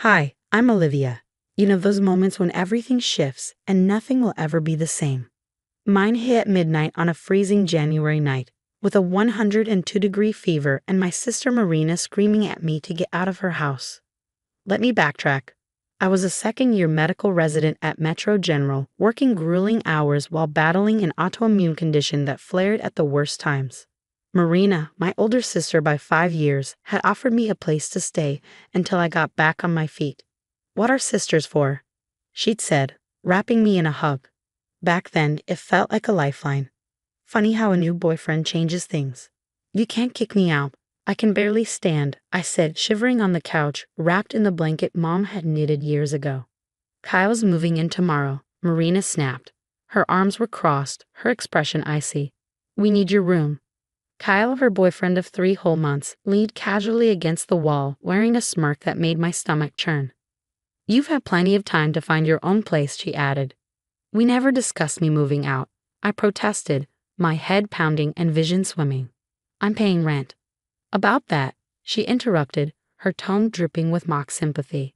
Hi, I'm Olivia. You know those moments when everything shifts and nothing will ever be the same. Mine hit at midnight on a freezing January night, with a 102-degree fever and my sister Marina screaming at me to get out of her house. Let me backtrack. I was a second-year medical resident at Metro General, working grueling hours while battling an autoimmune condition that flared at the worst times. Marina, my older sister by 5 years, had offered me a place to stay until I got back on my feet. "What are sisters for?" she'd said, wrapping me in a hug. Back then, it felt like a lifeline. Funny how a new boyfriend changes things. "You can't kick me out. I can barely stand," I said, shivering on the couch, wrapped in the blanket Mom had knitted years ago. "Kyle's moving in tomorrow," Marina snapped. Her arms were crossed, her expression icy. "We need your room." Kyle, her boyfriend of 3 whole months, leaned casually against the wall, wearing a smirk that made my stomach churn. "You've had plenty of time to find your own place," she added. "We never discussed me moving out," I protested, my head pounding and vision swimming. "I'm paying rent." "About that," she interrupted, her tone dripping with mock sympathy.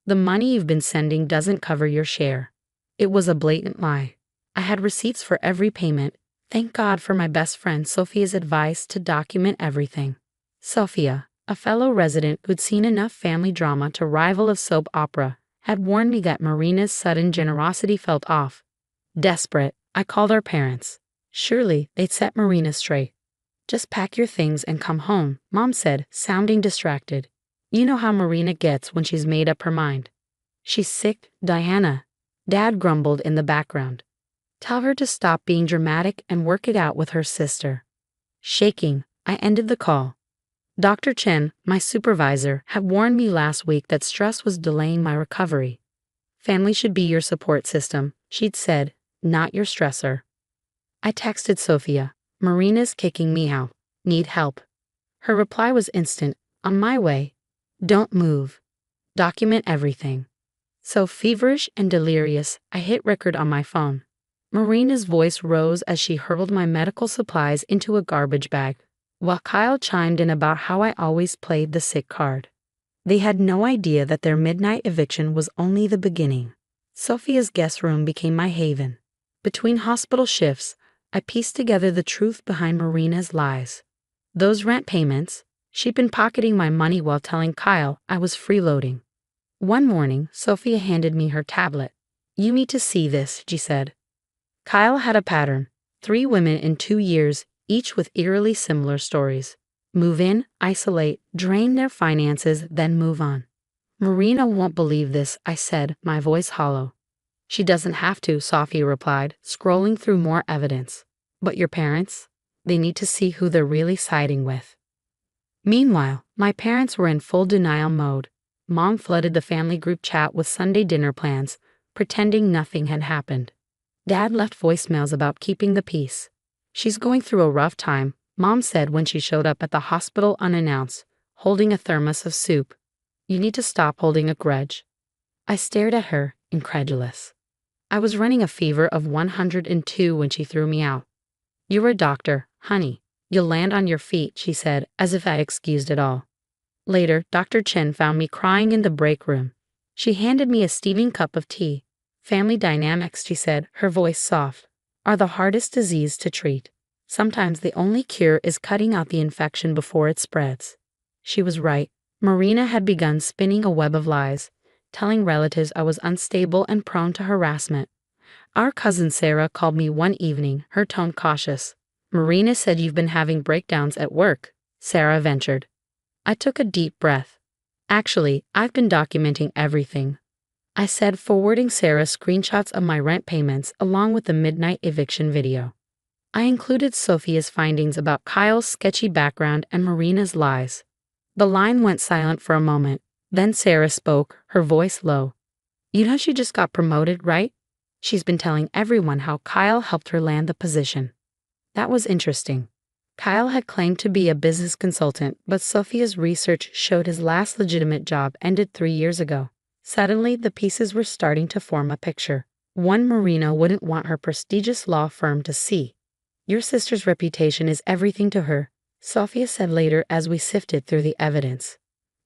"The money you've been sending doesn't cover your share." It was a blatant lie. I had receipts for every payment. Thank God for my best friend Sophia's advice to document everything. Sophia, a fellow resident who'd seen enough family drama to rival a soap opera, had warned me that Marina's sudden generosity felt off. Desperate, I called our parents. Surely they'd set Marina straight. "Just pack your things and come home," Mom said, sounding distracted. "You know how Marina gets when she's made up her mind." "She's sick, Diana," Dad grumbled in the background. "Tell her to stop being dramatic and work it out with her sister." Shaking, I ended the call. Dr. Chen, my supervisor, had warned me last week that stress was delaying my recovery. "Family should be your support system," she'd said, "not your stressor." I texted Sophia, "Marina's kicking me out. Need help?" Her reply was instant, "On my way. Don't move. Document everything." So feverish and delirious, I hit record on my phone. Marina's voice rose as she hurled my medical supplies into a garbage bag, while Kyle chimed in about how I always played the sick card. They had no idea that their midnight eviction was only the beginning. Sophia's guest room became my haven. Between hospital shifts, I pieced together the truth behind Marina's lies. Those rent payments, she'd been pocketing my money while telling Kyle I was freeloading. One morning, Sophia handed me her tablet. "You need to see this," she said. Kyle had a pattern. 3 women in 2 years, each with eerily similar stories. Move in, isolate, drain their finances, then move on. "Marina won't believe this," I said, my voice hollow. "She doesn't have to," Sophia replied, scrolling through more evidence. "But your parents? They need to see who they're really siding with." Meanwhile, my parents were in full denial mode. Mom flooded the family group chat with Sunday dinner plans, pretending nothing had happened. Dad left voicemails about keeping the peace. "She's going through a rough time," Mom said when she showed up at the hospital unannounced, holding a thermos of soup. "You need to stop holding a grudge." I stared at her, incredulous. I was running a fever of 102 when she threw me out. "You're a doctor, honey. You'll land on your feet," she said, as if I excused it all. Later, Dr. Chen found me crying in the break room. She handed me a steaming cup of tea. "Family dynamics," she said, her voice soft, "are the hardest disease to treat. Sometimes the only cure is cutting out the infection before it spreads." She was right. Marina had begun spinning a web of lies, telling relatives I was unstable and prone to harassment. Our cousin Sarah called me one evening, her tone cautious. "Marina said you've been having breakdowns at work," Sarah ventured. I took a deep breath. "Actually, I've been documenting everything," I said, forwarding Sarah screenshots of my rent payments along with the midnight eviction video. I included Sophia's findings about Kyle's sketchy background and Marina's lies. The line went silent for a moment. Then Sarah spoke, her voice low. "You know she just got promoted, right? She's been telling everyone how Kyle helped her land the position." That was interesting. Kyle had claimed to be a business consultant, but Sophia's research showed his last legitimate job ended 3 years ago. Suddenly, the pieces were starting to form a picture. One Marina wouldn't want her prestigious law firm to see. "Your sister's reputation is everything to her," Sophia said later as we sifted through the evidence.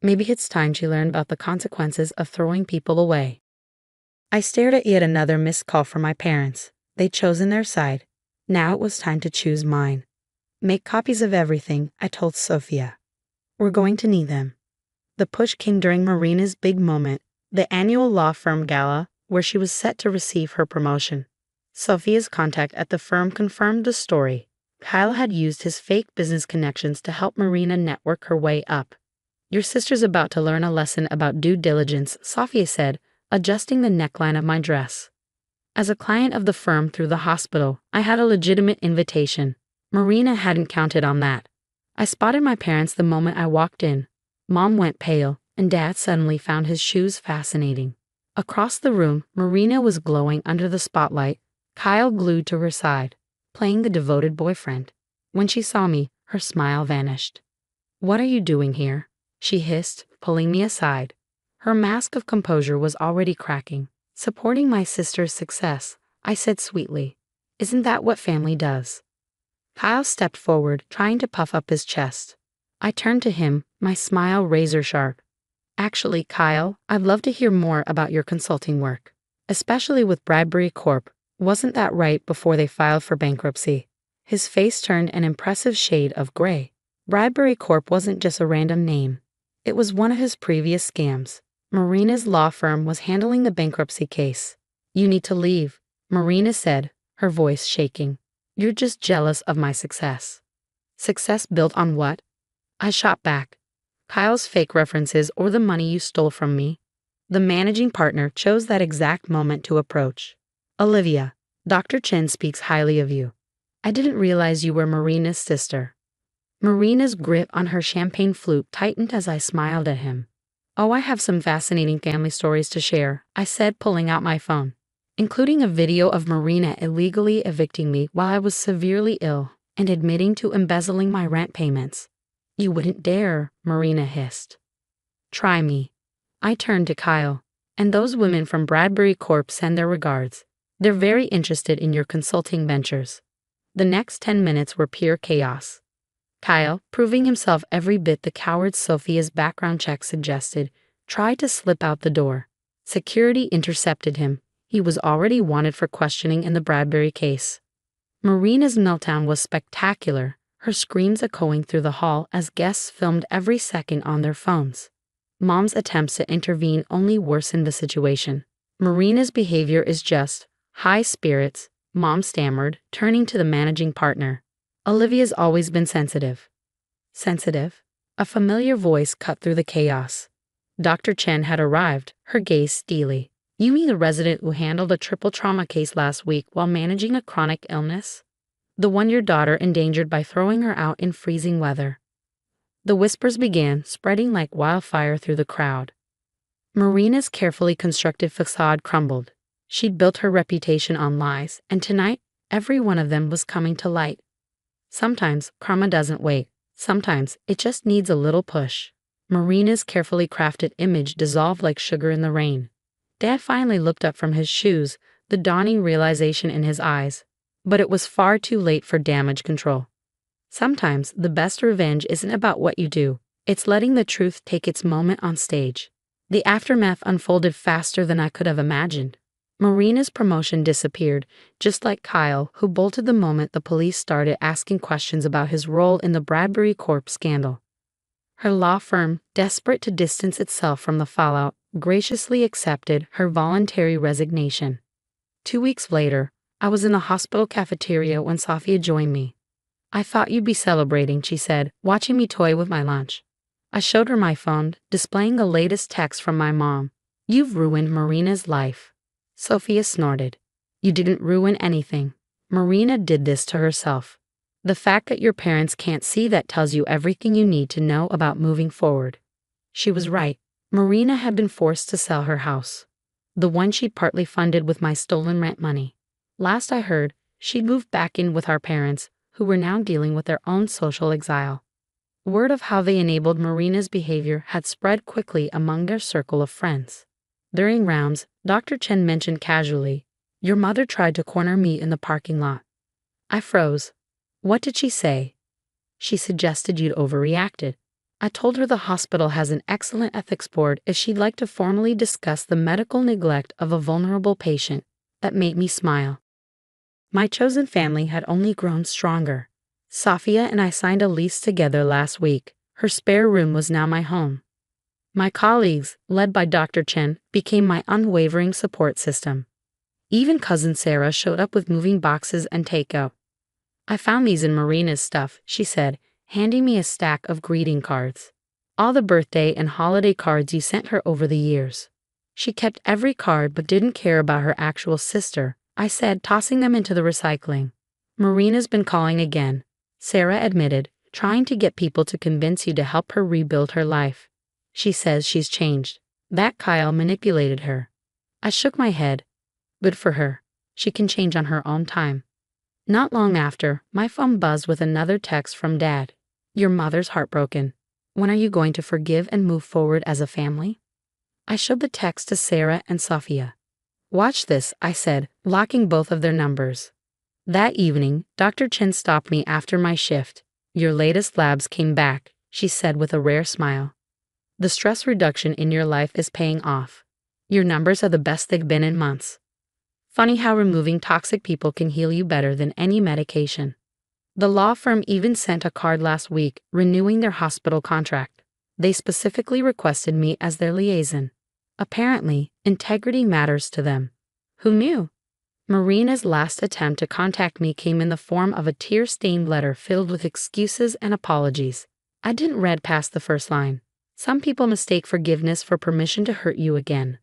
Maybe it's time she learned about the consequences of throwing people away. I stared at yet another missed call from my parents. They'd chosen their side. Now it was time to choose mine. Make copies of everything, I told Sophia. We're going to need them. The push came during Marina's big moment, the annual law firm gala, where she was set to receive her promotion. Sophia's contact at the firm confirmed the story. Kyle had used his fake business connections to help Marina network her way up. Your sister's about to learn a lesson about due diligence, Sophia said, adjusting the neckline of my dress. As a client of the firm through the hospital, I had a legitimate invitation. Marina hadn't counted on that. I spotted my parents the moment I walked in. Mom went pale, and Dad suddenly found his shoes fascinating. Across the room, Marina was glowing under the spotlight, Kyle glued to her side, playing the devoted boyfriend. When she saw me, her smile vanished. "What are you doing here?" she hissed, pulling me aside. Her mask of composure was already cracking. "Supporting my sister's success," I said sweetly. "Isn't that what family does?" Kyle stepped forward, trying to puff up his chest. I turned to him, my smile razor sharp. "Actually, Kyle, I'd love to hear more about your consulting work, especially with Bradbury Corp. Wasn't that right before they filed for bankruptcy?" His face turned an impressive shade of gray. Bradbury Corp wasn't just a random name. It was one of his previous scams. Marina's law firm was handling the bankruptcy case. "You need to leave," Marina said, her voice shaking. "You're just jealous of my success." "Success built on what?" I shot back. "Kyle's fake references or the money you stole from me?" The managing partner chose that exact moment to approach. "Olivia, Dr. Chen speaks highly of you. I didn't realize you were Marina's sister." Marina's grip on her champagne flute tightened as I smiled at him. "Oh, I have some fascinating family stories to share," I said, pulling out my phone, including a video of Marina illegally evicting me while I was severely ill and admitting to embezzling my rent payments. "You wouldn't dare," Marina hissed. "Try me." I turned to Kyle. "And those women from Bradbury Corp send their regards. They're very interested in your consulting ventures." The next 10 minutes were pure chaos. Kyle, proving himself every bit the coward Sophia's background check suggested, tried to slip out the door. Security intercepted him. He was already wanted for questioning in the Bradbury case. Marina's meltdown was spectacular, her screams echoing through the hall as guests filmed every second on their phones. Mom's attempts to intervene only worsened the situation. "Marina's behavior is just high spirits," Mom stammered, turning to the managing partner. "Olivia's always been sensitive." "Sensitive?" A familiar voice cut through the chaos. Dr. Chen had arrived, her gaze steely. "You mean the resident who handled a triple trauma case last week while managing a chronic illness? The one your daughter endangered by throwing her out in freezing weather?" The whispers began, spreading like wildfire through the crowd. Marina's carefully constructed facade crumbled. She'd built her reputation on lies, and tonight, every one of them was coming to light. Sometimes karma doesn't wait. Sometimes it just needs a little push. Marina's carefully crafted image dissolved like sugar in the rain. Dad finally looked up from his shoes, the dawning realization in his eyes. But it was far too late for damage control. Sometimes the best revenge isn't about what you do. It's letting the truth take its moment on stage. The aftermath unfolded faster than I could have imagined. Marina's promotion disappeared, just like Kyle, who bolted the moment the police started asking questions about his role in the Bradbury Corp scandal. Her law firm, desperate to distance itself from the fallout, graciously accepted her voluntary resignation. 2 weeks later, I was in the hospital cafeteria when Sophia joined me. "I thought you'd be celebrating," she said, watching me toy with my lunch. I showed her my phone, displaying the latest text from my mom. "You've ruined Marina's life." Sophia snorted. "You didn't ruin anything. Marina did this to herself. The fact that your parents can't see that tells you everything you need to know about moving forward." She was right. Marina had been forced to sell her house, the one she'd partly funded with my stolen rent money. Last I heard, she'd moved back in with our parents, who were now dealing with their own social exile. Word of how they enabled Marina's behavior had spread quickly among their circle of friends. During rounds, Dr. Chen mentioned casually, "Your mother tried to corner me in the parking lot." I froze. "What did she say?" "She suggested you'd overreacted." I told her the hospital has an excellent ethics board if she'd like to formally discuss the medical neglect of a vulnerable patient. That made me smile. My chosen family had only grown stronger. Safia and I signed a lease together last week. Her spare room was now my home. My colleagues, led by Dr. Chen, became my unwavering support system. Even cousin Sarah showed up with moving boxes and takeout. I found these in Marina's stuff, she said, handing me a stack of greeting cards. All the birthday and holiday cards you sent her over the years. She kept every card but didn't care about her actual sister, I said, tossing them into the recycling. Marina's been calling again, Sarah admitted, trying to get people to convince you to help her rebuild her life. She says she's changed. That Kyle manipulated her. I shook my head. Good for her. She can change on her own time. Not long after, my phone buzzed with another text from Dad. Your mother's heartbroken. When are you going to forgive and move forward as a family? I showed the text to Sarah and Safia. Watch this, I said, locking both of their numbers. That evening, Dr. Chen stopped me after my shift. Your latest labs came back, she said with a rare smile. The stress reduction in your life is paying off. Your numbers are the best they've been in months. Funny how removing toxic people can heal you better than any medication. The law firm even sent a card last week renewing their hospital contract. They specifically requested me as their liaison. Apparently, integrity matters to them. Who knew? Marina's last attempt to contact me came in the form of a tear-stained letter filled with excuses and apologies. I didn't read past the first line. Some people mistake forgiveness for permission to hurt you again.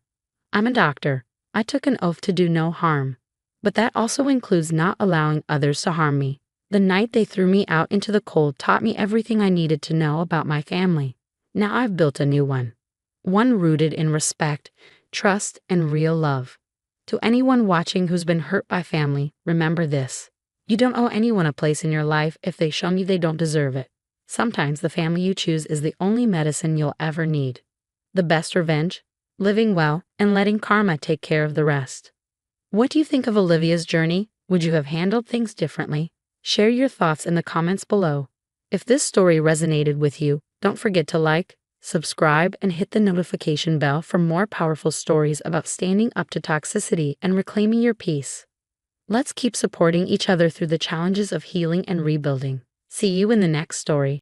I'm a doctor. I took an oath to do no harm. But that also includes not allowing others to harm me. The night they threw me out into the cold taught me everything I needed to know about my family. Now I've built a new one. One rooted in respect, trust, and real love. To anyone watching who's been hurt by family, remember this. You don't owe anyone a place in your life if they show you they don't deserve it. Sometimes the family you choose is the only medicine you'll ever need. The best revenge? Living well and letting karma take care of the rest. What do you think of Olivia's journey? Would you have handled things differently? Share your thoughts in the comments below. If this story resonated with you, don't forget to like, subscribe, and hit the notification bell for more powerful stories about standing up to toxicity and reclaiming your peace. Let's keep supporting each other through the challenges of healing and rebuilding. See you in the next story.